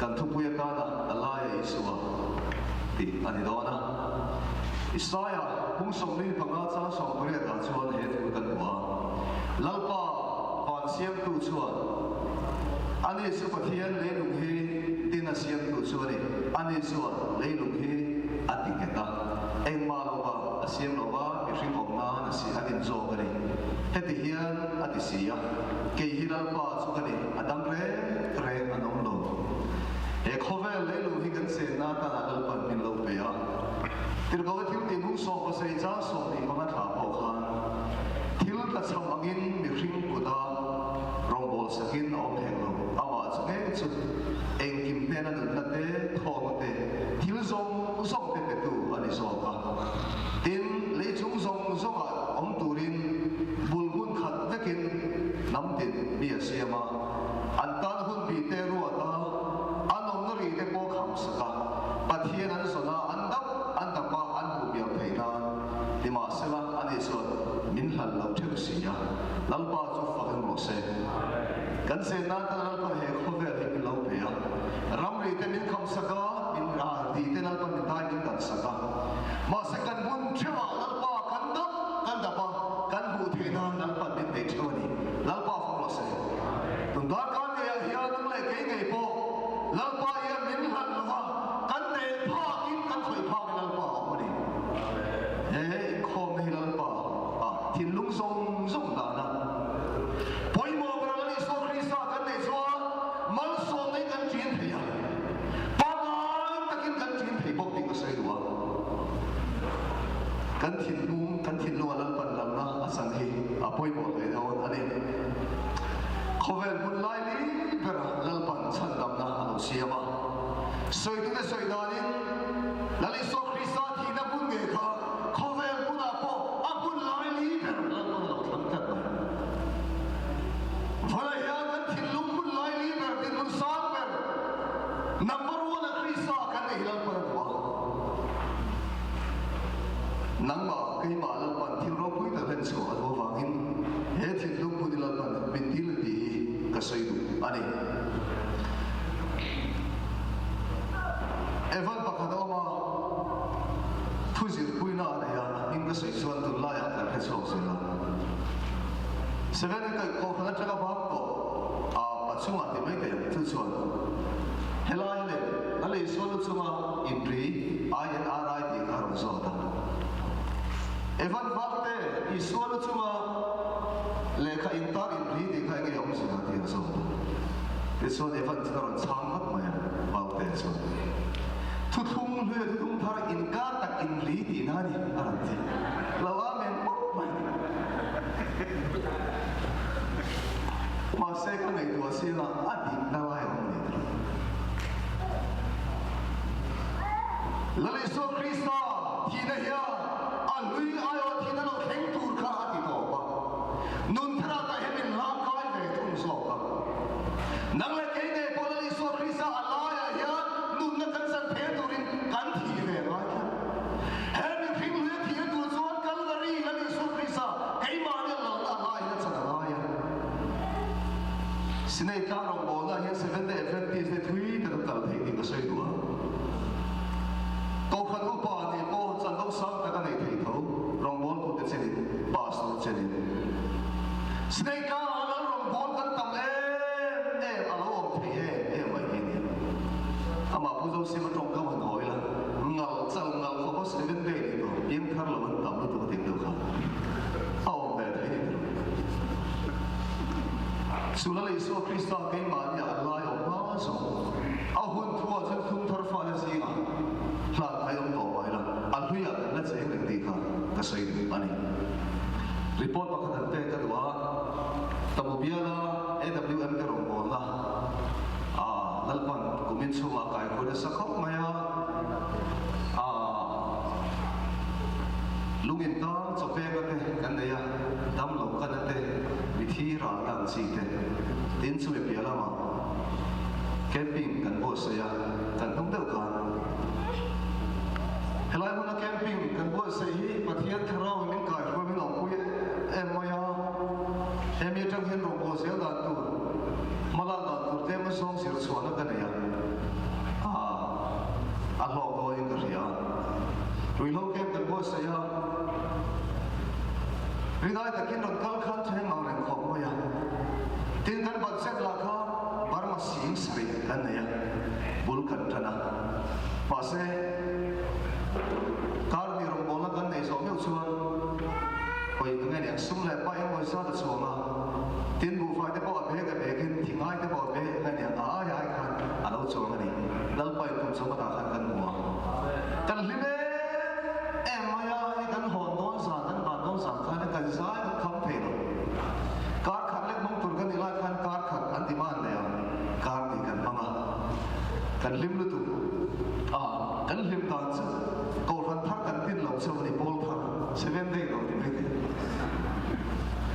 kan thu puya ka na alaya isua ti ani do na Isaya kung som ni panga cha som pare da chuan he tu kan wa lalpa pan siam tu chuan ani su pathian le lung hi tin a siam tu chuan ni ani chuan le lung hi atiketa eng ma lo ba asiam lo ba mi hring ok na na si atin zo ka ni heti hian ati sia ke hi lalpa chu ka ni adang re anom lo e khovel le lung hi kan se na ta lalpa min lo pe a Tirgawa thil ti mung so pa sei cha so ni panga tha po khan thil ta cham angin mi hring kuda rong bol sakin om heng lo ama chunge chu eng kim te na dun na te thong te thil zong te pe tu ani so ka tin le chung zong a om turin bulbun khat takin nam tin mi asiama antan hun bi te ru ata anom na ri te po kham saka pathian an sona andap pa an bu biam theina tima sela ani so min hal lo theu sia lalpa chu fakan ro se kan se na ta lalpa he khove he lo pe ya ram ri te min kham saka min ra di te lalpa min dai min dan saka ma se kan mun thewa lalpa kan da pa kan bu theina lalpa min te thoni lalpa fa ro se tun da kan ne ya hian nang le ke ngai po lalpa ya min hal lo wa kan ne pha in kan thoi pha lalpa Thiên lung sông đà na, bồi mò bờ ra đi so Christa kan nei so, mal so nei kan chien thei ya, pa ngai takin kan chien thei bok ting ka sai dua, kan thiên lu alam pan lam na asang hi, bồi mò le dawn ani, khovel bun lai ni bera lal pan chan dam na alo siama, soi tu ne soi da ni, lali so Christa thi na bun nge kha, khovel bun a po. Nang ma kai ma lam pan thil ro pui ta len so ado wangin he thil lu pu dil pan bin dil ti ka sai du ani evan pakha ma thuzir pui na ya in ka sai suan tu la ya ka so se la seven ka ko khana taka ba ko pachunga ti mai te thu suan helai le ale so lu chunga indri INRI ti ka ro so ta Evan vakte Iswar cuma lekha intar indri dikha nge om sina ti so so Evan taron changmat maya vakte so thuthung hle thuthung thar inka tak indri ti na ni aranti lawa men pok mai ma se ka nei tu asila adi lawa ya ni lali so Krista ti na ya lui ayo thina lo theng tur kha ati to pa nun thara ta hemin la kai ve thum so ka nang le ke ne polali so Krista alaya ya nun na kan san the turin kan thi ve ma he mi phim le thi tu zon kal gari lali so Krista kai ma ne la alaya na chana alaya sinai ka ro bo na he 7 day Adventist ne thui ta kal thei ni ka sai dua to khan ko pa ni po chan do sang ta ka nei thei tho rong bol ko te cheni pastor cheni snake ka ala rong bol kan tam alo om thei mai ni ama pu zo sim tong ka man hoi la ngal chal ngal ko 7 day ni do yin thar lo man tam lo to ting do kha aw be thei sulali so Krista ke ma ni Allah yo ma so aw hun thua chen thum thar fa la si ga la ai om to bai la alhuya na che eng ti kha ka sai ani report pa khan te ka wa tabubiala AWM ka rong bol la lalpan kumin suma kai ko da sakop maya lungin ta chope ka te kan ya dam lo ka te bithi ra dan si te tin su be la ma camping kan bo se ya kan tung deu ka helai mona camping kan bo se hi pathian tharau min kai ko min ong pu em maya em ye tang hen ro bo se da tu mala da tu te ma song sir chwana ka ne ya Rui lo kem kan bo sa ya ridai takin ron kal khan the mang ren khom mo ya tin kan ban set la kha bar ma sing sri kan ya bul kan tana pa se kar ni ron bola kan nei so meu chuan koi ngai ne sum le pa em moi sa da chuanga tin bu fa te po be ga be kin thingai te po be ngai ne a ya khan alo chuanga ni dal pa tum so ma ta khan kan mo kan li be em ma ya kan hon don sa kan ban don sa khan kan sa kham phe lo kar khan le mong tur kan ilai khan kar khan an ti man le kar ni kan manga kan lim lu tu kan lim kan chu ko ran thar kan tin lo so ni pol thar 7 day lo ti me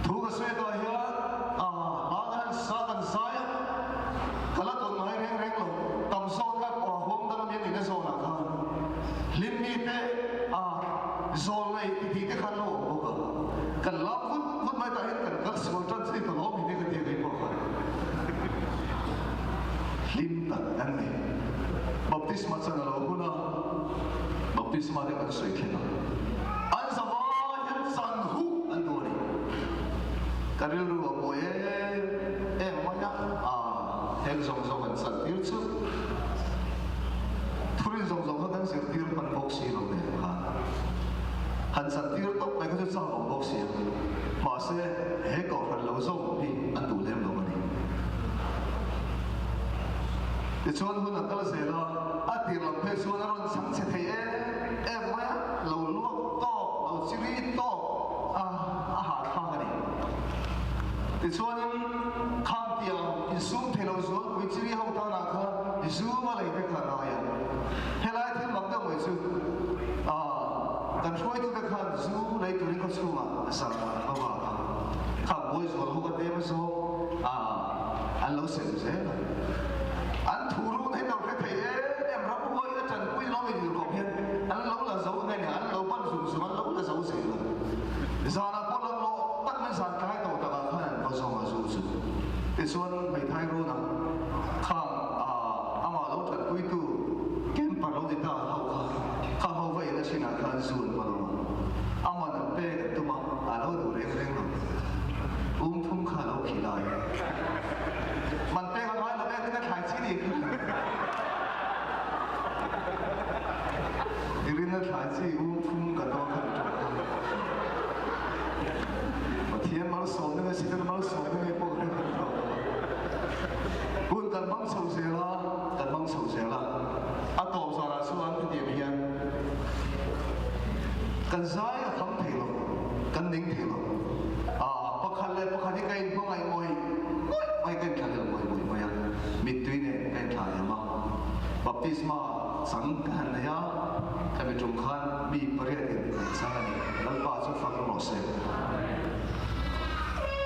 thu ga se do ya ba kan sa kan sa ya kala ton mai reng reng lo tam so ka ko hom da mi ni na so na kha lim ni te zol nei ti te khan lo ko ka kan la phut mai ta hin kan kal so tan si to lo mi ne ka ti dei po kha lim ta kan ni baptisma chana lo huna baptisma de kan soi khena an sawa yan san hu an do ni karil ru bo ye ma ya hel zong zong an san tir chu thurin zong zong kan sir tir pan bok si lo ne ha han san tir tok mai ko cha bok si ma se he ko han lo zo ni an du lem lo ni ti chuan hun an kal se la a tir lam phe chuan ron sang che thei ma ya lo luak to lo chiri to ha tha ga ni ti chuan kham tia in sum the lo zo wi chiri ho ta na kha zu ma lai te kha na ya helai thil mak da moi chu kan shoi tu te khan zu lai tu ring ko chu ma sa ma ba kha boi zo ho ka te ma so an lo se se an thu ru nei đâu phải thầy em rap boi cái trần quy lo mình được học hiện an lo là dấu này an lo ban sum sum an lo là dấu se lo za na ko lo lo tak men san kai to ta ba khan ko so ma su su te suan mai thai ro na kha ama lo trần quy tu kem pa lo di ta kha ho vai na sina khan zun pa lo ama na pe tu ma lo du reng reng lo thum kha lo khi lai man pe ga lai lo pe cái khai chi ni irin na khai chi thum ka to kha ma thiam mal so na si kan mal so na po kun kan bang so se la a to sa ra suan ti ti hian kan zai a kham thei lo kan ning thei lo pakhan le pakhan ni kai po ngai moi mai kan thal moi ya mit tui ne kan thla ya ma baptisma sang kan na ya ka mi tum khan bi pariat in sang ani lal pa chu fak lo se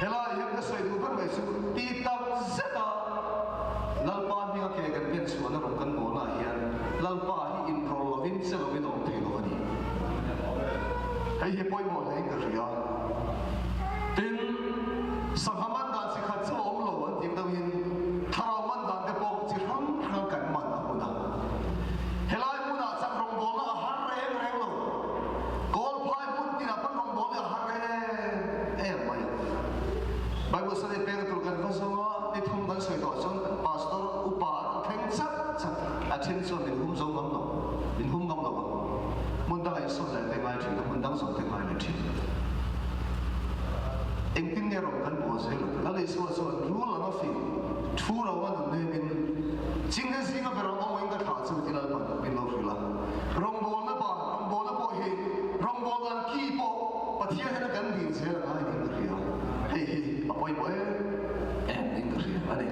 hela yam ka sai du ban mai su ti tak zeta lal pa mi ka ke kan pen su na ro kan bo na hian lal pa hi in pro lovin se lo min om thei lo ani hei he poi mo le ka ria tin sanghaman dan si khat chu om lo an tim dawin tharau man dan te po chi ram kan man a huna helai muna chang rong bol na har reng reng lo gol phai pun tin a pan rong bol na har reng mai bible study pe ka tur kan va so ni thum kan soi to chon pastor upa theng chat attention min hum zong gam lo mun da ai so la te mai thi mun dang so te mai thi em tin nghe rồi kan bo se lo la le so ru la no fi thu ra wa ne bin jing ne singa be ro mo inga tha chu tin la pa bin lo fi la rong bo na po hi rong bo lan ki po pa thia he na kan din se la ai din ri ya hey apoi bo em din ri ani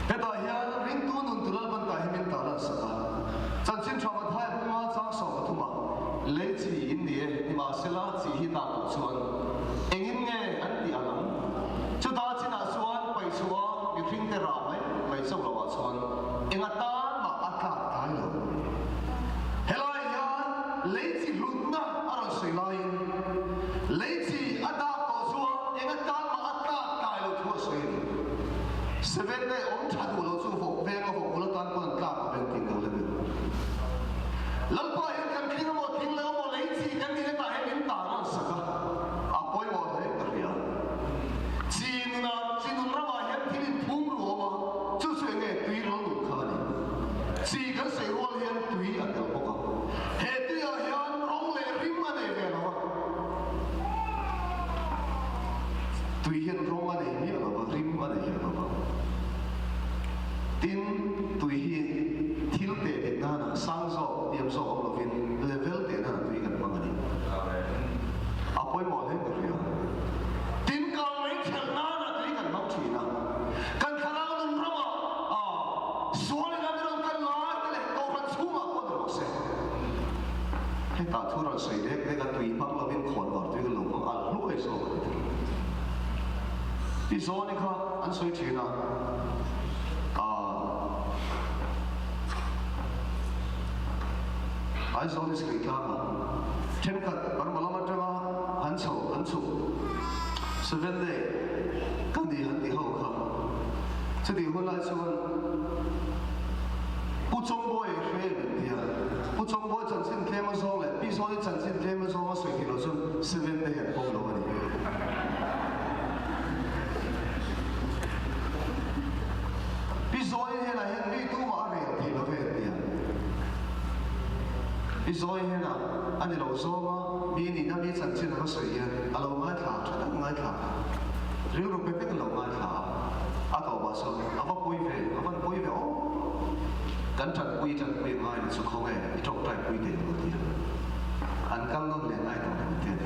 pe ta ya ring tu nun tu la ban ta hi min ta la sa ta chan chin thwa ma thai ma chang so ma thu ma le chi in die ni ma se la chi hi ta chuan engin nge an ti alam chu ta china suan pai suwa mi thing te ra mai so lo wa chuan suốt ngày làm cái lái cái này câu phần xuống mà con được sẽให้ตาทุเราใส่เด็กได้กันตุยพักเราเป็นคนก่อนตุยกันหลงอันลูกไอ้โซ่ที่โซ่นี่ค่ะอันสวยจริงนะไอ้โซ่นี่สกิลท่ามาเช่นกันวันมาละมาจังหันโซ่สเวนเดย์กันดีหันดีเขาค่ะจะดีคนละส่วน不中国也可以问题啊，不中国真正开么说嘞，比如说你真正开么说，我随便都说是问的很多了问题。比如说你现在你都嘛人提了问题啊，比如说你现在按你老说嘛，你那你真正那个谁呀，啊老爱卡，真的爱卡，如果别个老爱卡，啊头发说，啊我背về，啊我背về哦。กันจัดคุยง่ายสุขเขาไงจบใจคุยเด่นกว่าที่อันกำลังเรียนง่ายต่อไปเด่น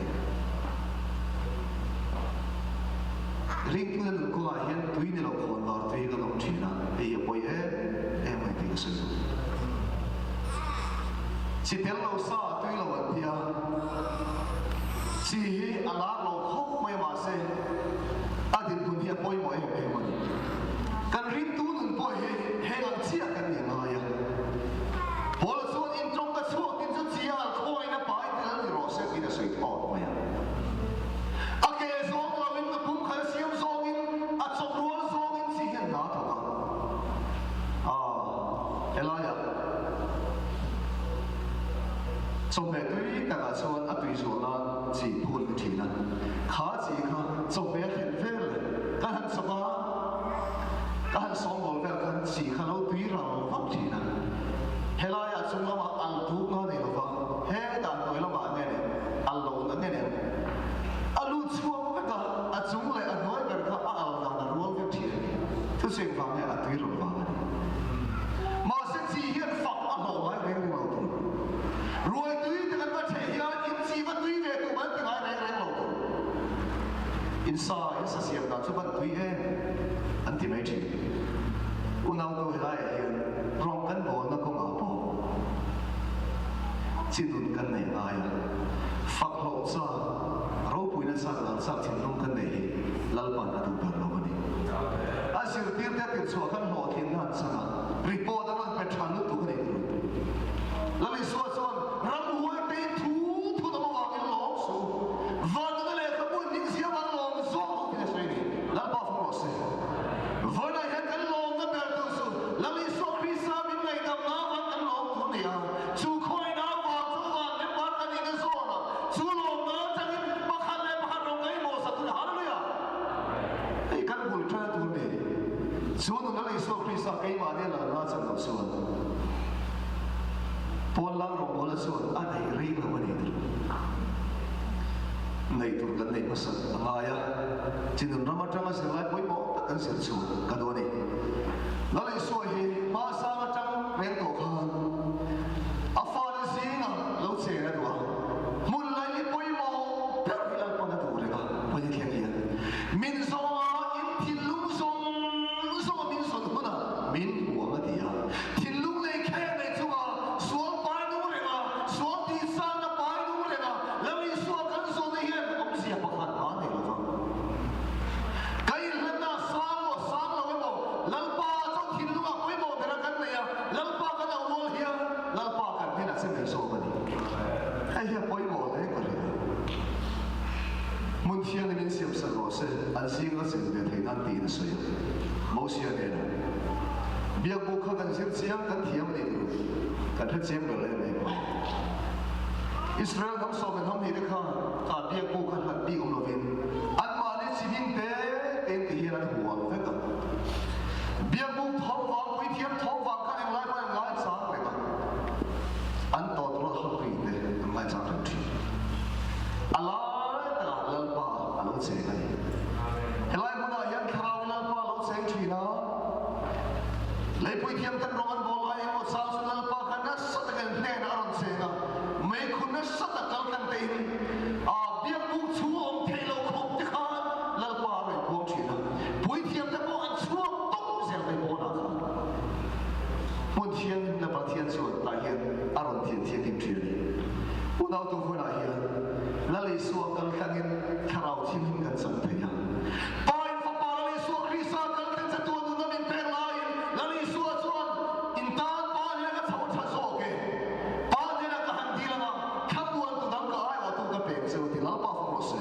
ริ่งเงินก็เห็นตุยนี่เราคนว่าตุยก็ต้องชี้นะไอ้ยังไปไม่ติดสุดสิเทลเราซาตุยเราวันที่สิอาลาเราคบไม่มาเสียอาทิตย์คุณที่ไปไม่เห็นมันกันริ่งตัวหนึ่งไปเห็นเชี่ยกันยังไงพอเราส่วนอินตรงกับส่วนอินสุดเชี่ยคอยนะไปแต่ละรอเสียกินสุดออกมาอาเกศส่งเราอินกับพุ่งขันเสียมส่งอินอาจงรัวส่งอินสิ่งนั้นถูกกันเอล่าอย่าส่งไปตุยแต่ละส่วนอัตุยส่วนนั้นจีพูดทีนั้นขาจีค่ะส่งไปเห็นเฟลกันหันสบายการสองคนแบบกันสี่ขลุ่ยเราฟังทีนั้นเฮลายจุงละมาอันทุกข์นั่นเองเราฟังเฮดันตัวละมาเนี่ยอันหลงนั่นเนี่ยอันรู้ชั่วไม่กันอันจุงเลยอันน้อยแบบก็อันเราอันรู้แบบทีทุกสิ่งฟังเนี่ยอันตุยเราฟังมาเส้นสี่เฮียนฟังอันหลงไว้เรื่องเราตัวรวยตุยแต่กันว่าเทียนอินซีมันตุยเวตุมันเป็นอะไรเรื่องเราตัวอินซาอินซาเสียงดังชุบมันตุยอันที่ไม่จริงอุณหภูมิได้ร้องกันบนนักก็มาพอจิตดุนกันในอายฝักหลอกซาเราพูดในสักหลังสักทิ้งลงกันในลัลปันอดูเปิดเราวันนี้อาศัยเตียนแต่ติดสวกันหลอกทิ้งนั่นสักรีพอร์ตนั้นเป็นชานุตุกันเองแล้วในส่วนรับหวยเป็นทูตมาว่าเป็นหลอกสูวันนั้นเลยขบวนนิ่งเสียวันหลอกสูที่จะใช่นี่ลัลปันฟังเราเสียวันนั้นเห็นกันหลอกกันแบบตัวสูแล้วในส่วนคริสต์มาสเป็นไงดำน้ำวันกันหลอกตัวเนี่ยชูคอยน้ำว่าชูวันเล็บบ้านกันอีกส่วนน่ะชูหลอกน้ำจังยิ่งบักฮันเลยบักฮันเราไงโมสัตว์หาเลยอ่ะไอ้กันบุญช่วยตัวเนี่ยส่วนนั้นในส่วนคริสต์มาสไอ้มาเนี่ยเราน่าจะเราส่วนพอลังเราบอกส่วนอันไหนเรื่องเราวันนี้ในตัวกันในภาษาอามายะจินตนาการมาเสียหลายปีหมดกันเสียส่วนกันตัวนี้แล้วในส่วนที่ภาษาจังเรียนตัวกันอาฟาริสีนะเราเสียตัวมุลลัยปีหมดเพื่อที่เราปนตัวเลยกันวันนี้แค่นี้มินซออินทิลุงซงมินซอตัวน่ะมินหัวมาดีอ่ะทิลุงเลยแค่ในตัวส่วนไปนู่นเลยอ่ะส่วนที่สร้างน่ะไปนู่นเลยอ่ะแล้วมีส่วนกันส่วนนี้ผมเสียประกันมาเนี่ยเราฟังใครเล่นน่ะสร้างเราไว้บอกลัลปาเจ้าทิลุงอ่ะไว้บอกแต่ละกันเนี่ยลัลปากันเอาวัวเฮียลัลปากันที่น่ะเส้นไหนโซ่กันนี่ไอ้เฮียไว้บอกเลยก็เลยมุนเชียงนี่เสียบสักหน่อยเส้นอันสิ่งก็เส้นเดียวที่นั่นตีนะสวยไม่เสียเนี่ยนะเบียบุกเข้ากันเสียงกันเทียมนี่ดูกันทั้งเสียงกันเลยไม่พออิสราเอลทั้งสองกันทั้งนี้ด้วยค่ะการเบียบุกกันหัดบีอุลวินอันมาในชีวิตเต็มที่เราหัวเฟ้กันเบียบุกท้องวางวิเทียมท้องวางกันอย่างไรก็อย่างไรสามเลยกันอันต่อตัวหักปีเนี่ยอย่างไรสามทันทีอะไรแต่ละลัลปาเราเสียกันเห็นไรคนอ่ะยังคราวลัลปาเราเสียทีนะเลยพูดเทียมกันร้อนบอกให้หมดสาวสุนัลปากันนัสสัตกันแน่นอารมณ์เสียงไม่คุณนัสสัตกันกันเต็มเบี้ยบุกชัวร์เทโลคบที่ขาลัลปาเลยพวกชีนะพูดเทียมกันบอกอันชัวร์ต้องเสียงไปบอกนะครับ มุนเทียนและประเทียนส่วนตาเฮียนอารมณ์เทียนเทียนทิมเทียนอุณเอาตัวคนอาเฮียนและเลยสวกกันกันเงินคาราวทิมกันสัมผัสยังปอยฟ้าปาเลยสวกคริสต์กันกันจะตัวนู้นนั่นเป็นลายและเลยสวกส่วนอินตาปอยเนี่ยก็ชาวชาโซเกปอยเนี่ยก็หันดีละมั้งขับวนตัวนั้นก็ไอ้ว่าตัวก็เป็นเซลล์ที่ลาป้าฟงรสเซ่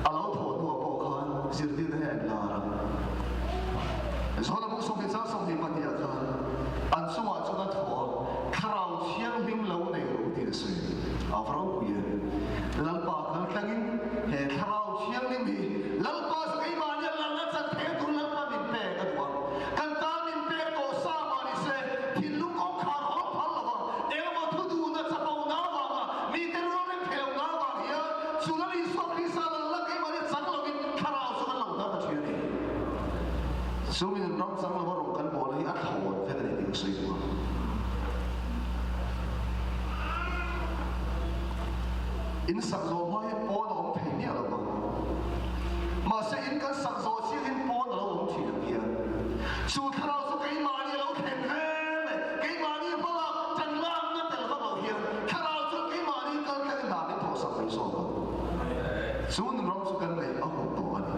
อาเราถอดตัวปอกขันจิตดีได้ลาระส่วนบุกส่งที่จะส่งที่ปฏิญาณอันสวัสดิ์นั้นถั่วคราวเชียงบิมเหลาในรูที่สุดอาฟราวเยลัลปาคันตั้งอินเฮคราวเชียงบิมฮีลัลปาสกัยมาเนี่ยลัลลัดสัตเทตุลัลปาบินเปกันวะกันตาบินเปโตสามานิเซที่ลุกองคาร์ฮอพัลละวะเอวทุดูนัดสะปาวนาวังมีเตโรเป็นเพลวนาวังเฮียสุนัลิสวาคริสาลัลลักยมาเนี่ยสังลวินคราวสุนัลลาวนาตะเชียนี่สุมินรังสังลาวรงกันบอลให้อัดหัวเท่านั้นเองสิวะอินสักโซมาให้ปอนอมเทียนเนี่ยหรอมาเสียอินกันสักโซเสียอินปอนเราอมเทียนเนี่ยสุดท้ายเราสุดไกมาเนี่ยเราแข็งแรงเลยไกมาเนี่ยพวกเราจังล่างนั่นแต่เราเฮียถ้าเราสุดไกมาเนี่ยก็แค่หนาเป็นโทรศัพท์ไปส่งส่วนเราสุดกันเลยเอาหัวตัวนี่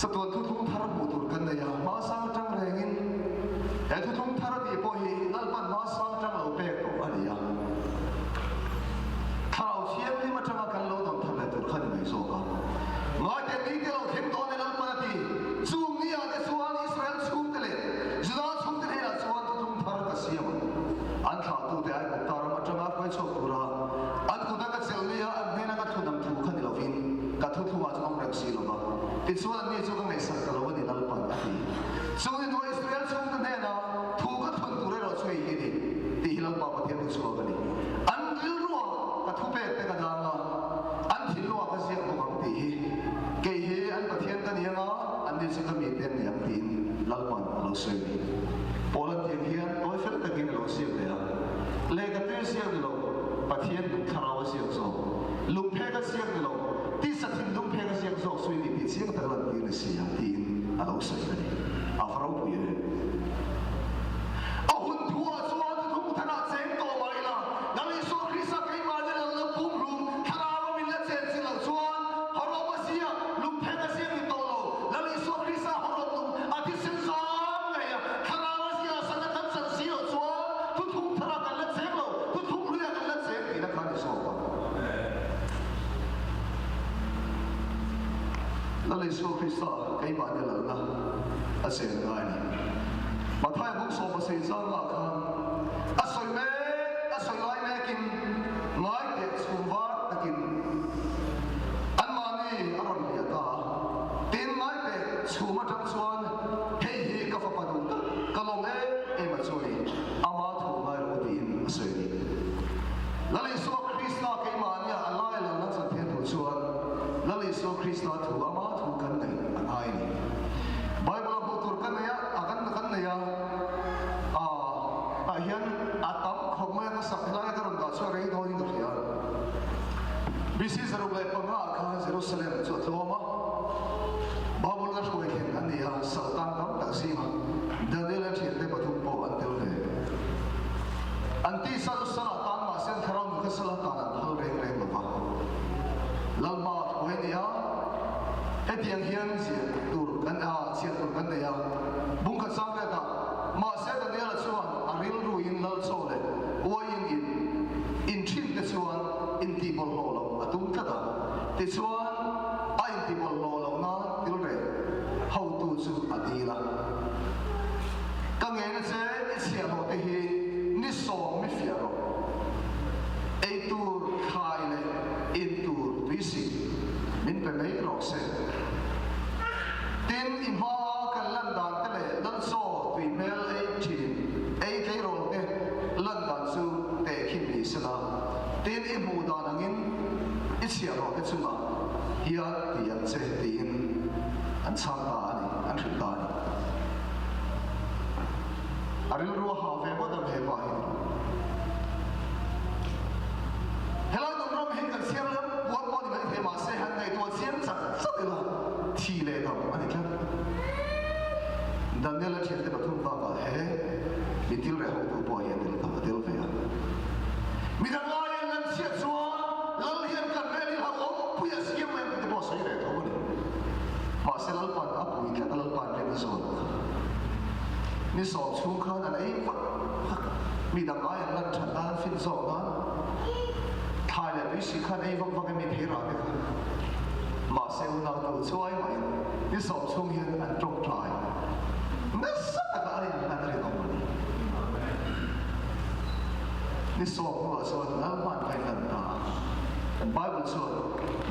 สักตัวทุกทุ่งทาร์บุตรกันเลยมาสร้างจังแรงอินไอ้ทุกทุ่งทาร์ดีพอเห็นนั่นมันมาสร้างจังเราเป๊กตัวอะไรอย่างข่าวเชียงนี่มาจังกันเราต้องทำอะไรตัวขันไม่โซ่กันงานแต่นี้ที่เราเห็นตอนในนั้นปฏิซูมนี่อาจจะส่วนอิสราเอลซูมกันเลยจุดนั้นซูมกันให้เราส่วนทุกทางกันเสียมันอันข่าวตัวแต่ไอ้บุตรมาจังกันโซ่ตัวเราอันคุณนักเซลล์นี่อันนี้นักทุนนำทุกขันเราฟินกัทุกทุกวันจะต้องเรียกสิเราบ้างที่ส่วนนี้จะต้องไม่สักเราวันนี้นั่นปฏิส่วนตัวอิสราเอลซูมกันเนี่ยนะทุกขันตัวเราช่วยให้ดีที่เราบ้าปฏิบัติส่วนกันนี่อันเรื่องกระทุบเป็ดแต่กระดังอันที่ลัวก็เสียงของตีเกยอันประเทศกันยังอันนี้จะมีเป็นอย่างตีนลัลปันเราเสียโปแลนด์ยังเฮียนตัวเฟลตะกินเราเสียเลยเล็กตัวเสียเราประเทศลุกคาราวเสียงโซลุกเพกเสียงเราที่สัตย์ลุกเพกเสียงโซสุยดีเสียงตะลันตีนเสียงตีนเราเสียเลยอาฟราวปุยเอาหุ่นทัวร์สวัสดิ์ทุกท่านเสียงโตมาอีกแล้วนั่นคือคริสต์ไกมาเนี่ยเราปุ่มรุมคาราวมิลเลเซนสิเราชวนฮอร์โรบเสียลุกเพกเสียงโตเรานั่นคือคริสต์ฮอร์โรบุมอาทิตย์เซนซามไงคาราวเสียสันนัดสันสีเราชวนทุกทุ่งทารากันเล็ดเสียงเราทุกทุ่งเรื่องกันเล็ดเสียงที่นักการที่สอบนั่นคือคริสต์ไกมาเนี่ยเรานะอาเซียนไงมาท้ายบุกสอบมาเสียจังละกันอาศัยแม่อาศัยไล่แม่กินง่ายเด็กสมบัติตะกินอันมานี่อารมณ์เดียตาตีนง่ายเด็กสมบัติจังส่วนเฮ้ยกับฟ้าดุนก็ลงเอมาช่วยอามาถูกง่ายรู้ดีนอาศัยแล้วลิสวคริสต์ก็มาเนี่ยอัลลอฮ์เรานักสัตย์เทียนถูกส่วนแล้วลิสวคริสต์ถูกอามาถูกกันในอันไอ้นี่ไบเบิลพูดถึงกันเนี่ยakanเนี่ยเฮียนอาตัมขบเมื่อก็สักหลายกรณีช่วยเรื่องตัวนี้ก็เฮียนบิสิสรุปเลยปังอาคาเซรุสเลมจุดตัวมาบาบุลก็ช่วยเห็นอันนี้สักตั้งตั้งตักซีมาเดินเดินเฉียดได้ประทุมโปอันเดียวเลยอันที่สัตว์สลัดตั้งมาเส้นทางมันก็สลัดตั้งหัวเร่งเร่งมาบ้างแล้วมาช่วยเนี่ยไอ้ที่ยังเฮียนเสียตูร์กันเสียตูร์กันเนี่ยบุ้งกระซังเลยนะมาเสด็จเนี่ยละส่วนอาริลรูอินลัลโซเลยว่าอินชินเดส่วนอินทีบอลโลเราตุ้งกระดาเดส่วนอินทีบอลโลเรานะติลเร่how to จูอดีละกังเงินเสียเสียหมดที่นิสโซมิฟิอาโรไอตูร์ขายเลยอินตูร์วิสิมินเป็นไม่รอกเสียตินอิมฮากันลันดานกันเลยดันโซตุยเมลไอทีนไอเทโรเอลันดานซูเตคินนิสนาตินอิมูดานังอินอิเชียโรเอซุมาฮิอาติยันเซตินอันซาตานีอันชุตานีอาริลรัวฮาเฟบดัมเฮบาฮิเฮลังดงรมเห็นกันเสียงแล้ววัดบอลนี่มันเทมาเซฮันในตัวเสียงสักละทีเลยครับอันนี้ครับดันเนลเชียร์ที่ประทุมบ้าเฮ้ til re ho tu po hian til ka tel ve a mi da ngai nan sia chua lal hian kan re ni ha om puya siam mai te po sai re tho ni ma se lal pan a pui ka lal pan re ni so ni so chung khan an ei mi da ngai nan chan dan fin so na thai le bi si khan ei vak vak mi phe ra de ma se u na tu chuai mai ni so chung hian an trok trai na sa ka ai na re ko ni ni so ko so na man kai nan ta Bible so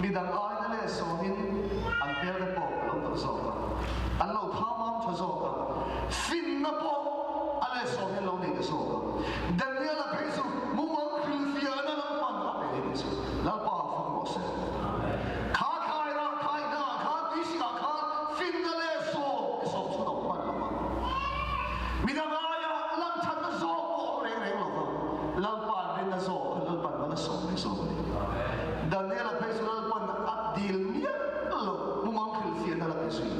mi dang ai na le so hin an per de po lo to so ka an lo tha mam tho so ka fin na po ale so hin lo ni so ka Daniel a phe so mu mang khil fia na lo pan na pe ni so la pa fo mo se kha khai ra khai na kha ti si ka kha fin na le so so no pan lo ma mi dang ai lam chan na so ko re re lo ka lam pan rin na so lam pan na so ni so Daniel a personal pan abdil niya lo mumang khilfian na la pesui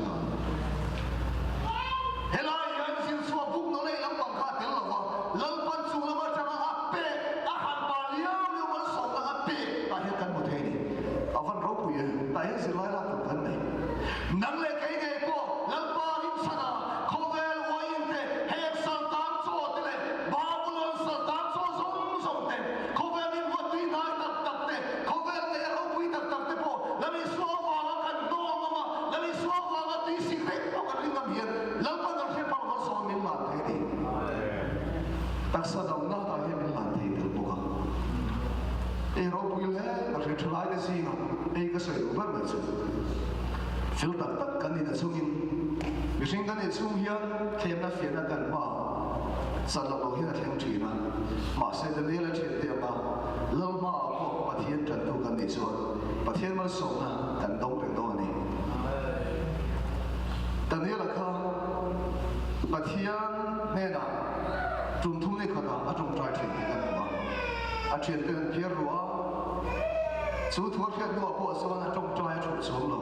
hela yan sin so buk no lei lam pang kha tel lawa lam pan chu la ma chama ape a han pa liao lo ma so la ape ta he kan mo the ni avan ro pu ye ta he si lai la tu kan nei nang le kai ge po lam pa rin sana khovel wa yin te he sal tam cho te le babulon sal tam cho zong zong te khovel ni mo ti na tak tak te khovel le ro pui tak tak te po la mi so wa la kan do ma la mi so wa la ti si re po kan rin nam hian lam pa dang he pa ma so min ma the ni tak sa dam na ta he min lan the tel po ka e ro pui le ka re thlai de si nga e ka sai u bar ma chu fil tak tak kan ni na chungin mi sing kan ni chung hian them na fian na kan ma san lo hian a thleng thi na ma se de le la thi te ma lo ma ko pathian tran tu kan ni chuan pathian mal so na kan dong pe do ni Daniel a kha pathian ne na tum thum ne khata a tum trai thi kan ma a thian te pier ruwa chu thor khat do po so na tum trai thu chom lo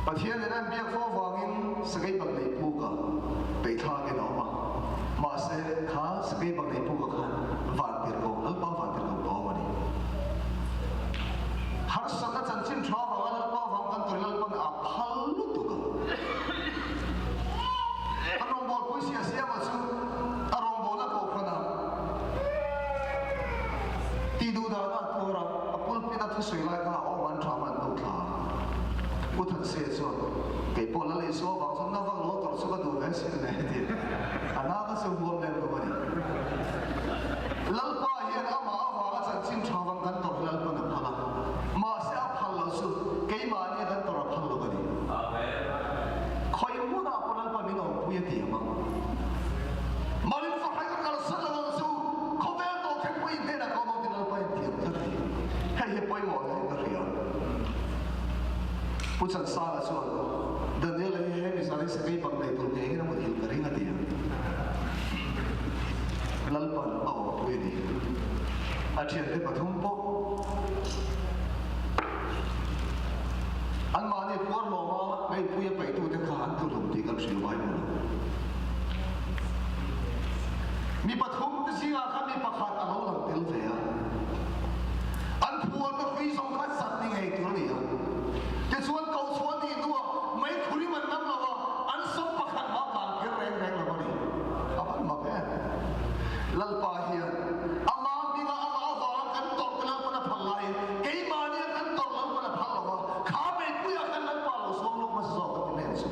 pathian ne nan biak fo wangin sagai bak nei pu ka pe tha ke no ma se kha sagai bak nei pu ka khan van pir ko al pa van pir ko bo ma ni har sa na chan chin thwa wa al pa wang kan tor lal pan a phal lu tu ka anong bol pu sia sia ma chu arong bol la ko khana ti du da na tu ra apul pi na thu sui lai ka o man tha man tu tha u than se so ke po la le so wang sam na wang lo tor so ka du ga si ne ti ana ka so bol le ko ni lal pa hian ama awa ka chan chin tha wang kan tor lal pa na phala ma se a phal lo su ke ma ni kan tor phal lo ka ni amen khoi mu na po lal pa mi no pu ye ti ma malin fa hai ka kal sa la su ko ve to ke pu i ne na ko mo ti lal pa ti ka ti hai he poi mo ne ka ria pu chan sa la su Daniel he mi sa ni sa kai bang nei tu ke na mo hil ka ringa ti lal pa a o pu ni a thian te pathum po an ma ni por lo ma mai pu ye pai tu te kha an tu lum ti kan sil bai mo mi pathum te singa kha mi pakhat a lo lang tel ve a an phuan ta hui song kha sat ni ngai tu ni a te chuan ko chuan ni tu mai khuri man nam lo an som pakhat ma kan ke reng reng lo ni apan ma pe lal pa hian ama mi ga ama wa kan tok lan pa na phalai ke ma ni kan tok lan pa na phal lo kha me pu ya kan lan pa lo som lo ma so ka ne so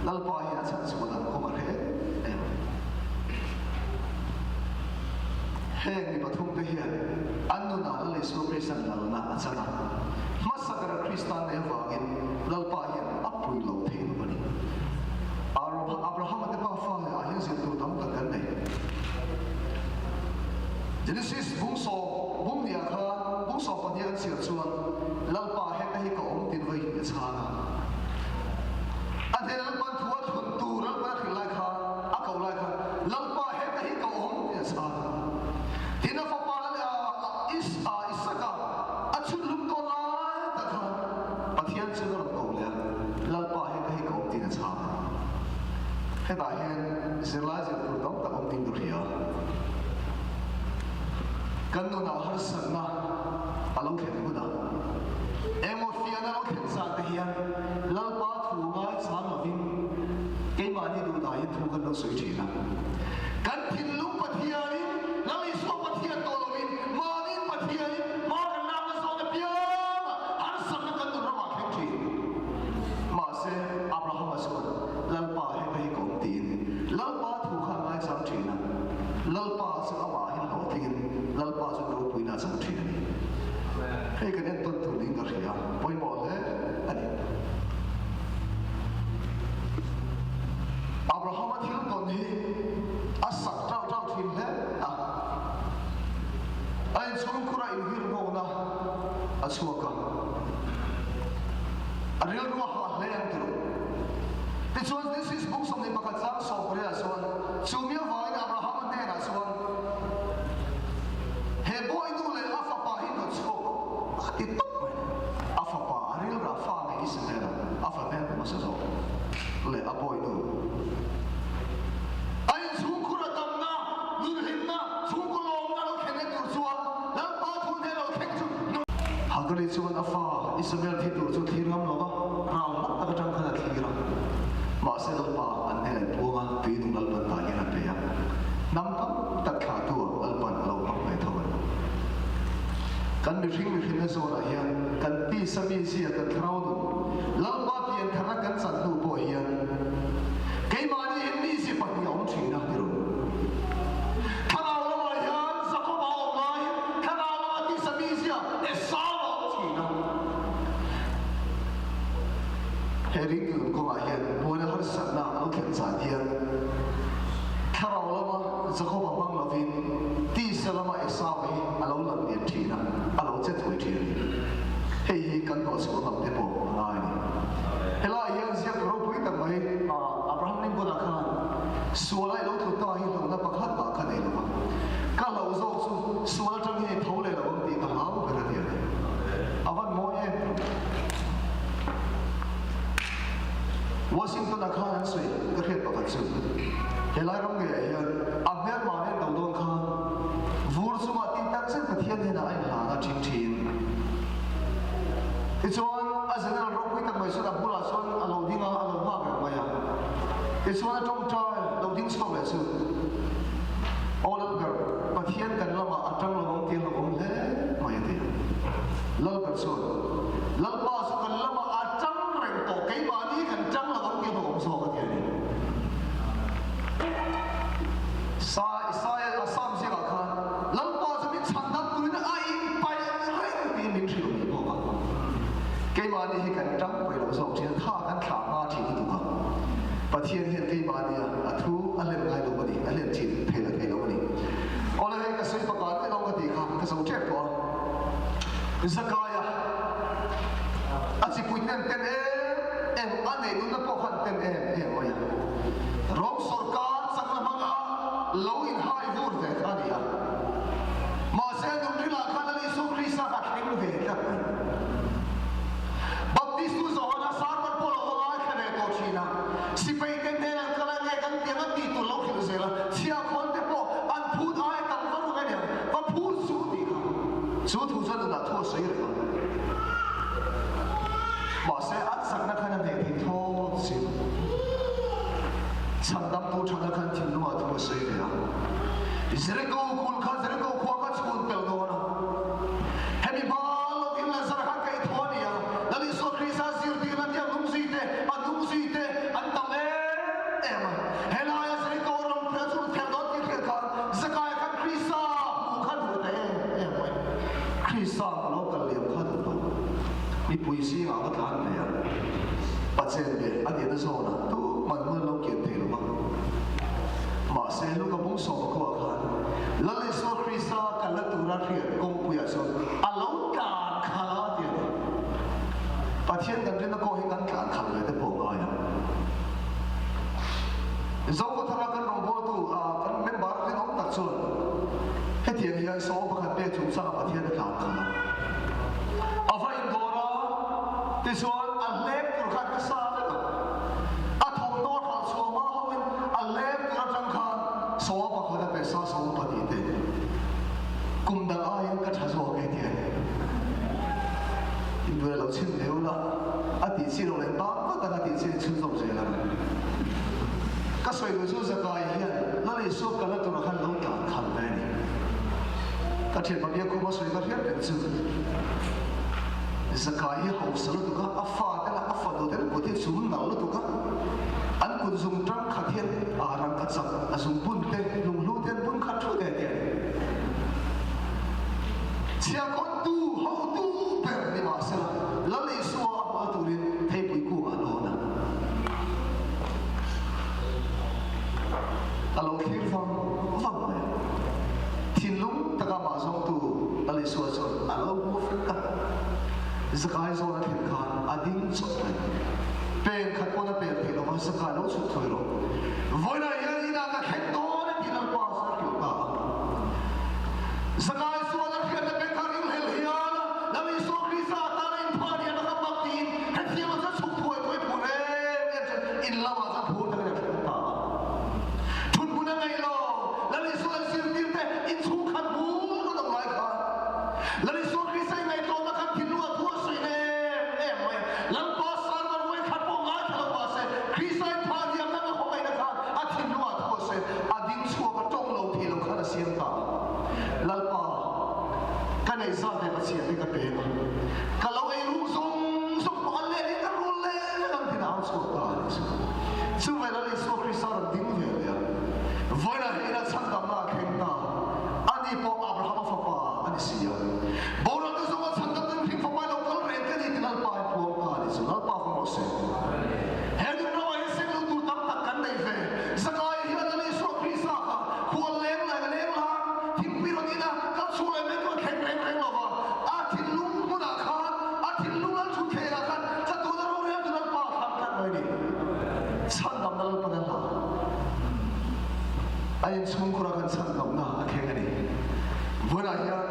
lal pa hian chan su da ko ma he heng ni pathum te hian annu na le so presan lal na achana masakara kristan ne wangin lal pa hian apui lo the no bani Abraham te pa fa a hian se tu tam ka kan nei Genesis bungso bung nia kha bungso pa dia sia chuan lal pa he ta hi ko om tin vai ni chana ade lal pa thua thun tu lal pa khilai kha a ko lai kha lal pa he ta hi ko om ni chana tina fa pa la isaka a chun lum to lai ta kha pathian chu ro ko le lal pa he ta hi ko om tin chana he ta hian zirlai zir tur dom ta om ting ria kan no na har san na alo khen bu da emo fian alo khen sa te hian lal pa thu ngai chang lovin ke mani du da hi thu kan no sui thi na kan thin lu pathiani lali so pathian to lovin mani pathiani ma kan na ma so na pia har san na kan du ra ma khen thi ma se abraham asun lal pa he bai kom tin lal pa thu kha ngai chang thi na lal pa sa ma hi ho tin lal pa sa ro pui na chang thi ni he kan en ton thu ding ka ria poi mo le ani abraham a thil kon hi a sak trau trau thin le ai chung khura in hir mo na a chuaka a real ro ha le an tru the choice this is book som ni pakat sang so pre a son chumia vai abraham ne na son he boy nu le afa pa hi no cho ti top afa pa real ra fa ne is ne ra afa ne ma sa so le a boy nu ai chung khura dam na nur hin na chung ko long na lo khen ne tur chuan lam pa thu ne lo khen chu hagri chuan afa isabel thi tur chu thiram lo ba raw na ta ka tang khana thira ma se lo pa an ne lai puanga tui dung lal pan ta hian a pe ya nam pa tak kha tu al pan lo pak mai thoban kan mi hring na zona hian kan pi sami si kan thrau du lal pa pian thara kan san tu po hian ke mani en mi si pa ni om thi na diru khana lo ma hian sa ko ba o mai khana lo ma ti sami si e sa lo thi na hering tu ko ma hian bo na har san na lo khen san hian khana lo ma za ko ba bang lo vin ti sa lo ma e sa bai alo lam ni thi na alo che thui thi hei hi kan no so lam te po ngai ni hela hian sia ro pui ta mai abraham ning ko da khan sualai lo thu ta hi lo na pakhat ba khan ei lo ka lo zo chu sual tang hi thau le lo ti ka ha ba ka ti avan mo e Washington a khan an sui ka khet pakhat chu helai rong ge hian abner ma ne do don khan vur chu ma tin tak chen pathian he na ai la na thing thin ti chuan a general ro pui tak mai su da bula son a lo dinga a lo ha ga ma ya ti chuan a tong trai lo ding so le chu all of her pathian kan lama atang lo ti lo om le ma ya ti lal ka chu lal pa su kan lama atang reng to kai ma ni kan chang lo ti lo om so ka ti ni sa asam se ka khan lal pa su mi chan dam tu na ai pai reng ti min thil ni bo ka kai ma ni kan chang pai lo so ti tha kan tha ma thi tu ka pathian hian kai ma ni a thu a len ngai lo ba ni a len thi the la kai lo ba ni ola he ka sui pa ka te lo ka ti kha ka so che ko zakaya a chi pui ten ten em ane nu na po khan ten em oya rom sarkar sakla manga lo in hai vur ve khania ma se nu rila khan ali so krisa ka thing ve ka baptist tu zona sar par polo wa khane ko china si pe ten ten an kala nge kan ti na ti tu lo khil zela sia khon te po an phut ai tam varu ka ne va phut su ti ka su thu sa na tho sei re ma se at sak na khana ve ti tho si chang dam tu chang na khan tin no a tho sei re ya zere ko kul kha zere ko khwa ka chun pel do na hemi ba lo in la sar ha kai tho ni ya dali so krisa sir ti na dia lum si te an tam em hela ya zere ko rom pra chu thel do ti khel kha zakai kha krisa mu kha du te em krisa lo ka liam kha du mi pui si ga ba than ne ya pa chen be a dia na so na tu man mo lo kien the lo ba ma se lu ka bung so ko khan lali so krisa ka la tu ra thia kong pu ya so a lo ka kha dia pathian kan rin ko hi kan ka khal le te po ga ya zo ko thara kan ro bo tu kan member rin om tak chun he tiang hi so ba kha pe chung sa pathian ka kha a vai dora ti chuan a lek tur kha ka sa le a thom do thal so ma hoin a lek tur sa so pati te kum dal ayan ka thaso ke ti in dua lo chin leo la ati si lo le ba ba ta ti si chu so se la ka soi lo chu sa ka hian la le so ka la tu ra khan lo ta khan le ni ka thil ba bia ko ma soi ka hian pe chu zakai ho sal tu ka afa ta la afa do te ko ti chum na lo tu ka an kun zum tram khathian arang ka chak azum bun te lung lu ten bun khat thu te te chia ko tu ho tu per ni ma sa la le so apa tu rin thei pui ku a lo na alo thir fam fam ne thin lung ta ka ma song tu la le so so alo mo ka zakai zo na thil khan ading chok pen khat ko na pen thilo ma zakai lo chu thoi ro voina ya ina ka khet to na thil pa sa ki ka zakai zo na thil na pen khan il hel hiya la mi so krisa ta na in phani na ka bakti het hiya ma chu thoi thoi pu re in la ma za phu ta na thil ta thun bu na ngai lo la mi so sir tir te in chu khat bu ko dong lai kha la mi so krisa ngai to na khan thil lu thu soi ne em mai lam pa sa na voi khat po ngai thalo pa se krisa pha diam na ko mai na kha a thil lu thu se a ding chu ka tong lo thi lo kha na siam ta lal pa ka nei sa te pa sia te ka pe ma ka lo ai ru song song pa le ni ka ru le lam ti na chu ta chu ve la li so krisa ra ding ve ya voi na ina chang dam na khen ta ani po abraham fa pa ani sia bo ra tu so ma chang dam thing fa pa lo kal re ka ni lal pa po ka ni so lal pa fa mo se he du no ai se lu tu tam tak kan nei ve zakai hi na ni so krisa ka ko leng la leng la thing pi ro ni na ka chu le me ko khen reng reng lo wa a thin lu mu na kha a thin lu la chu the la khan cha tu na ro re tu lal pa khan kan noi ni chang dam lal pa na la ayin sum khura kan chang dam na a khen ani voina hian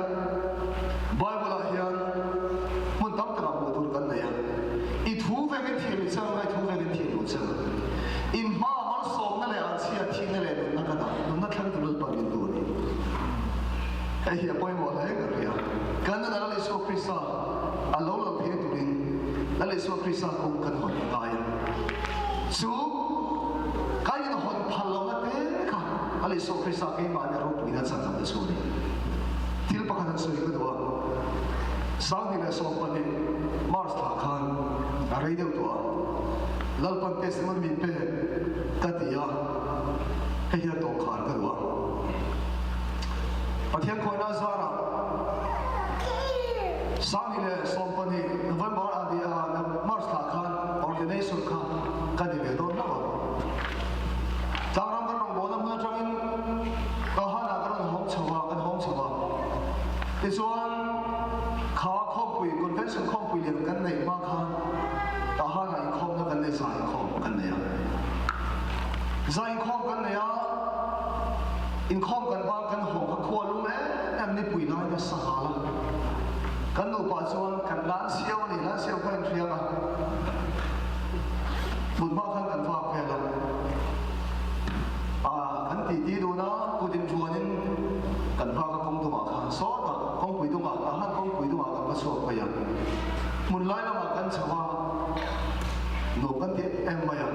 bible hian mun tam ta mu tur kan na ya I thu ve gen thil chang ngai thu ve gen thil lu chang in ma mar som na le a chia thi na le na ka da na thang tu pa ni du ni ai hi apoi mo la ga ya kan na la le so krista a lo lo phe tu rin la le so krista ko kan ho ta ya su kai na hon phal lo na te ka a le so krista ke ma na ro tu na chang na su ni thil pa kan so I ko do sang ni le so pa ni mars la khan a rei deu to lal pan te simon mi pe ka ti ya he ya to khan ka do pathian ko na zara sang ni le so pa ni november a di a mars la khan ordination kha ka di ve do na ba chang ram kan rong bo na ma chang in ka ha na kan hong chawa kan hong chawa ti chuan kha khom pui convention khom pui lian kan nei ma kha ta ha ngai khom na kan nei sai khom kan nei zai khom kan nei a in khom kan ba kan hong kha khwa lu me em ni pui lai na sa ha la kan nu pa chuan kan lan siau ni lan siau kan thriang a bun ba kan fa phe lo kan ti du na putin chuanin kan fa ka kong tu ma kha so ta kong pui tu ma a han kong pui tu ma kan pa so pa ya mun lai la ma kan chawa no kan ti em ma ya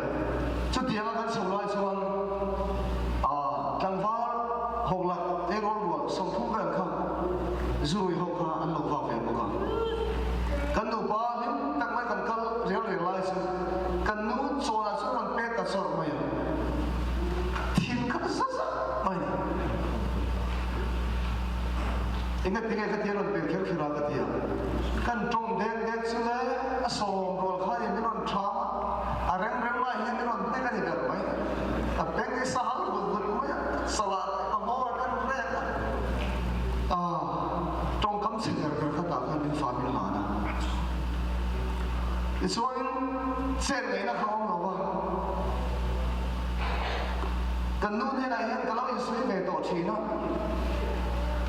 chu ti la kan so lai chuan kan fa hok la te rol ro som thu kan kha zui ho kha an lo fa fe ko ka kan nu pa lim tak mai kan kal real lai chu kan nu cho la chu man pe ka so ma ya thin ka sa sa mai ingat tiga ketian on berkir kira ketian kan trong dek dek sule asom rol kha ini non drama areng reng lah ini non tega ni ber mai tapi ni sahal bul mai salat amor kan rek trong kam singer ber kata kan in family hana isuan sen ni na khawam lo ba kan nu ni na yan kalau isui ve to thina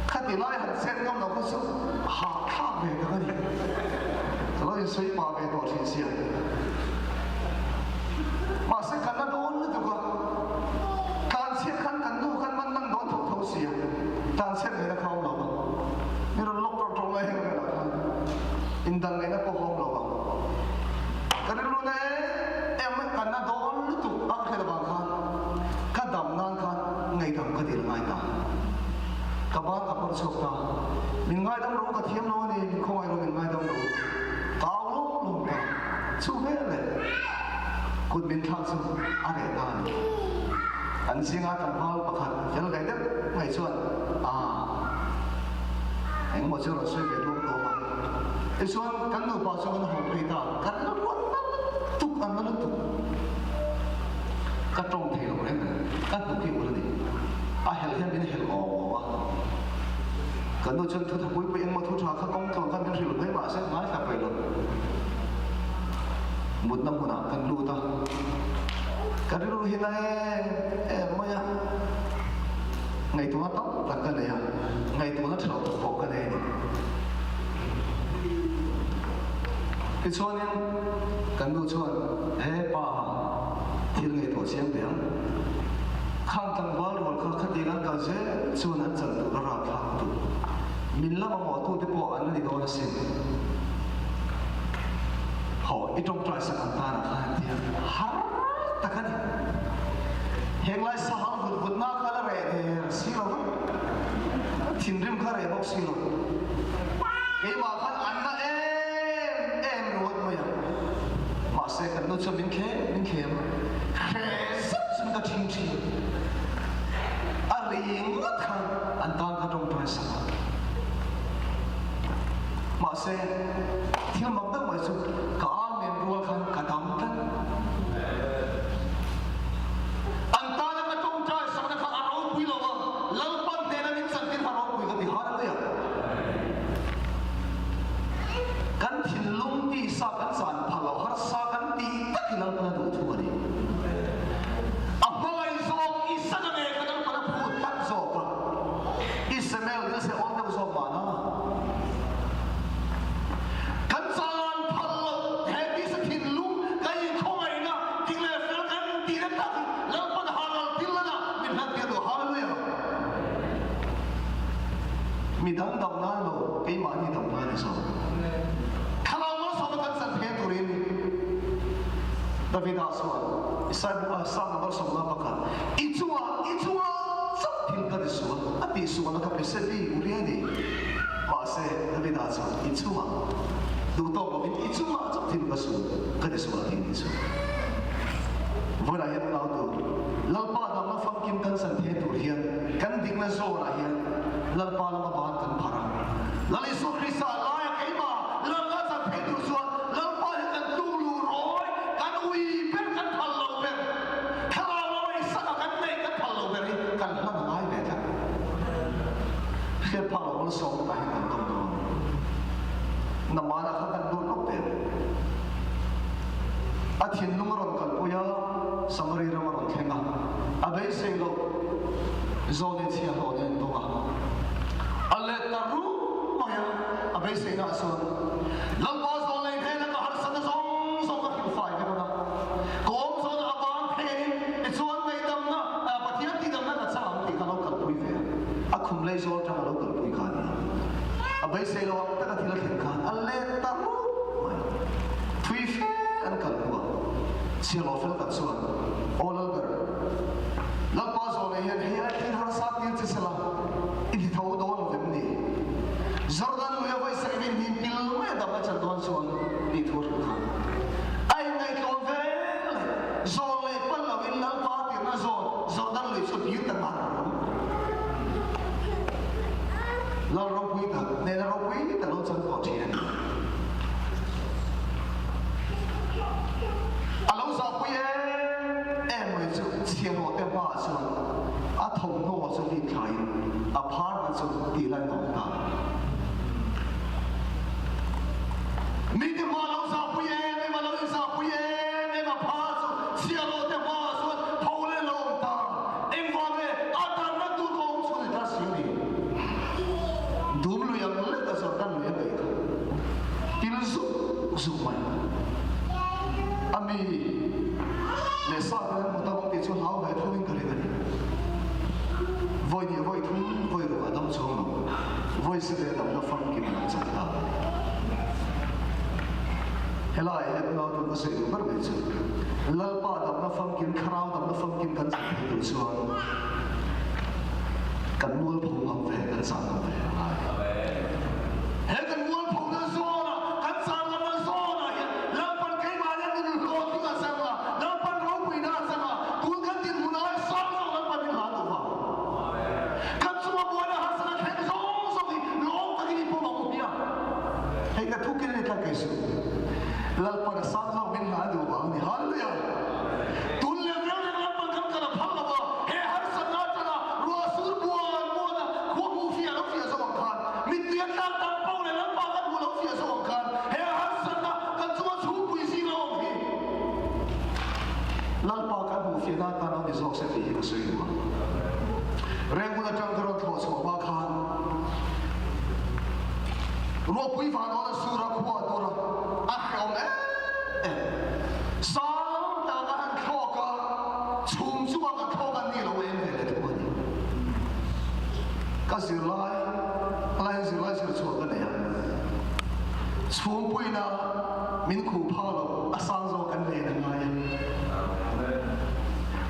khát thì lại hạt sen ngâm nó có sức hạ tháp về cái gì, nó là suy bà về tổ thiên xiên, mà sẽ cần nó đốn nữa được không? Can xiên khăn cần nu khăn mang năng đốn thuộc thầu ngay thầm cái điều ngay ta các bạn các con sốc ta mình ngay đâm rung cái thiêm nó này mình không ai rồi mình ngay đâm rung cao lúc luôn ta chú hết rồi cột mình thang xuống anh ấy ta anh sinh ra thằng Paul bạc hạt cho nó cái đấy ngày xuân anh một số là suy về luôn đó mà cái xuân cắn đầu bao xuân nó học về ta cắn nó luôn túc ăn nó túc cắt trong thì nó đấy cắt một cái gì hel hen bên hel ngõ cắn đầu chân thứ thằng cuối bên mà thu thà khắc công toàn cắn bên rìu mấy bà sẽ ngái khắp vậy luôn một năm nào cắn lù ta cắn lù hiện nay em mới ngày tuổi nó tóc là cái này à ngày tuổi nó thầu phục cái này cái xuân em cắn lù xuân bà thiên ngày tuổi xem tiếng khang tăng vào rồi khang khát đi gan cái gì xuân anh chẳng được ra khang tu mình làm một tu thì bỏ anh đi đâu là xin họ ít trong trái sang anh ta là khang tiền hả ta cái này hiện lại sao họ vượt na cái là vậy xí lâu thiên rim cái này bốc xí lâu cái mà khang anh ta em rồi mà mà sẽ cần nó cho mình khé mà khé sắp xin cái thiên chi riêng rất khăn anh ta có trong trái sang mà sẽ thiên mặc đất mà sự cả miền ruộng khăn cả đám đất anh ta có trong trái sang nó khăn ăn áo quý lâu mà lâu ban đêm mình chẳng tin ăn áo quý cái gì hết đấy à căn thiên lung đi sa căn sản phá lâu hết sa căn đi tất cả lâu nó đủ thua đi Ismail dia se orang tu sopan na. Kansan palo happy sekin lu kain khoi na tinggal felkan tidak tak lepas halal tilana min hak dia tu hallelujah. Midang dam na lo kai mani dam na ni so. Kalau lo sobat kansan he turin David aswan. Isaiah asal nomor 9 pakai. Itua Hilka disua, ati suma nak presenti uriani, masa David asal itsuma, duto mungkin itsuma tak hilka su, kada suma ini su. Wala yan na tu, lalpa na mafangkim kan santi turian, kan dikna zona yan, lalpa na mabahan kan para, lali su Krista layak ima, lalpa santi tursuan, lalpa kan tulu roy, kan ui pen kan palau pen, kalau roy saka kan may kan palau pen kan lang. Khi phalo con sông ta hiện công đó, nằm mà nó không đốt nóc bể. Thiên lung rồi còn bây giờ, Samari rồi mà còn khen à, bây giờ lo, zone chia họ nên đâu à, lệ taru mà ya, bây giờ nó xuống, lần qua zone này thế nó có hạt sắn sông có kiểu phải cái đó, có zone à bang thế, zone này đâm nó, bắt hiện thì đâm nó là sao thì kalau cần quý về, khum lấy zone trong đó cần quý khá bây giờ lo ta có thể là hiện khá, lệ taru, thui phê anh cần quá. Siya lo fel kat suan, olal ber. Lepas oleh yang hiatin harasat yang sesela, ini tahu doang begini. Jordan muya vai servin di pil muya dapat cantuan suan di tur kan. Ay ngai konvel, zole palawin lal patir na zon, Jordan lo isu biut tanah. Lal rokui tak, nela rokui tak lo cantuan cian. Alo sao quý em mới chia họ tên ba xuân, thông nô xuân đi khai, phá ra xuân đi lại nông ta. Mình thì mà alo sao quý em mà alo sao quý em mà phá xuân, chia họ tên ba xuân, thâu lên nông ta. Em vào về, ta nó tu công xuân ta xíu đi. Đúng rồi em lấy ta xuân ta lấy vậy thôi. Tin giúp mày. Ami le sa cái một tao cũng tiền háo về thôi cái này voi nhiều voi thú voi rồi adam xuống voi sẽ để làm nó phong kim nó chặt ta hay là em nói tôi có sự bất bình chứ lal pa làm nó phong kim khao làm nó phong kim cắn chặt thì xuống กันมัวพงอังเฟกันสามอังเฟเห็นกันมัวพงนั่นโซนะกันสามกันนั่นโซนะเห็นแล้วปันไก่มาเนี่ยดูโลกที่กันสังละแล้วปันรู้ปีน่าสังละตัวกันติดหัวน้อยซ้อมซ้อมแล้วปันเป็นหาตัวฟังกันสมัวบัวนะหาสังแข่งซ้อมซ้อมที่โลกตะกี้นี่พวกมันมุเนี่ยเห็นกันทุกคนเลยทักกันสุดแล้วปันซ้อมซ้อมเป็นหาตัวฟังนี่ฮัลโหลตุลเลี้ยงเรื่องแล้วปันกันกันพังละว่าเฮ้หาสังน่าจะนะรัวสุดบัวบัวนะขวบเฟียแล้วเฟียสว่างคันมิเตียนตั้งตั้งเป้าเลยแล้วปันกันหัวแล้วเฟียสว่างคันเฮ้หาสังนะกันสมัวชูปุยสีเราพี่ลัลปากันหัวเฟียน่าตาน้องดิสอกเซฟีก็สวยมากเรื่องมันจังกระโดดสว่างคันรัวปุยฟ้าน้องนั้นสุราขวดตัวละอ่ะเขาแม่สามตากันเข้ากันชุ่มชุ่มกันเข้ากันนี่เราเองเลยทุกคนก็สิไล่สิชัวร์กันเนี่ยชุ่มปุยนะมินคู่พาเราอาสางโซกันเลยนะไง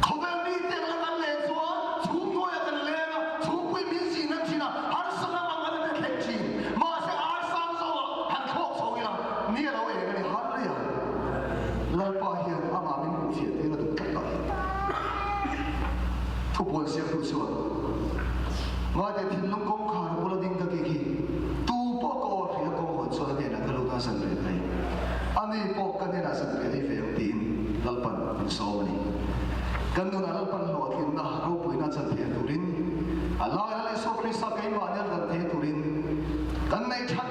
เขาแบบนี้เต็มแล้วกันเลยชัวร์ชุ่มน้อยกันเลยนะชุ่มปุยมินสีนั่นทีนะฮันสนามันกันเป็นแข่งจีนมาเสียอาสางโซหันโคกโซอีนะนี่เราเองเลยฮันเลยอ่ะแล้วพอเห็นอามามินคู่เสียที่เราดูกันต่อทุกคนเสียผู้ชัวร์ว่าแต่ทิ้งลงกองขาบุลดิ้งตะกี้ตู้ปอกอร์เรียกองหัวส่วนเดียนักลูกน่าสันเรียนไงอันนี้ปอกกันเนี่ยน่าสันเรียนให้เฟลตีนลัลปันเป็นโซนี่กันดูน่าลัลปันหลอดทิ้งน่ารูปน่าสันเทียนตุรินอะไรอะไรโซคริสต์กันว่าเนี่ยกันเทียนตุรินกันในชั้น